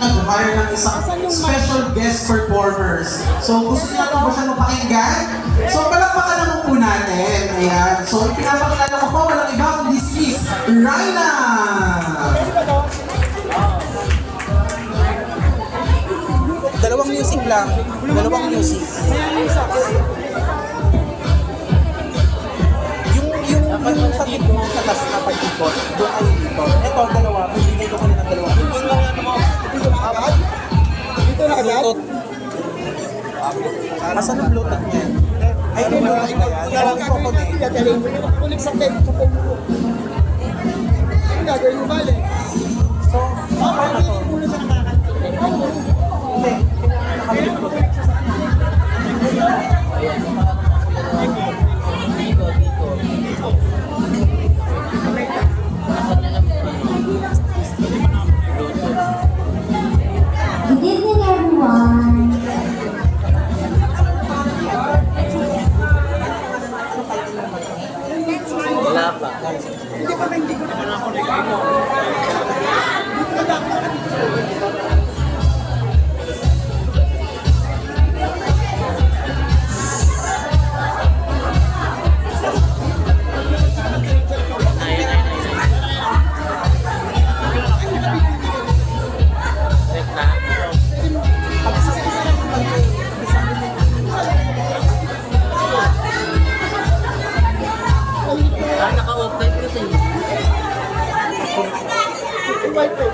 nag-hire ng isang special guest performers. So, gusto niyo natin ba siya mapakinggan? So, palakpakan naman po natin. Ayan. So, ipinapakilala ko po, walang iba kundi si Miss Raina! Dalawang music lang. Dalawang music. Yung sa tip mo, sa taas na pag-ikot, doon ay dito. Ito, dalawa. Bibigay ko muna ng dalawang music. Dito na agad? Bluetooth. Asan ang Bluetooth niya? Ay, yung Bluetooth na yan. Gawin ko ko na eh. Gagaling mo yung kulik sa tape sa phone mo. Ano gagawin mo bale? So, paano to? Muna sa nakakanta. Hindi. Naka-Bluetooth. Good evening, everyone. Wala pa. Hindi ko naman ako nag-imo. Naka-off na everything. Wifi.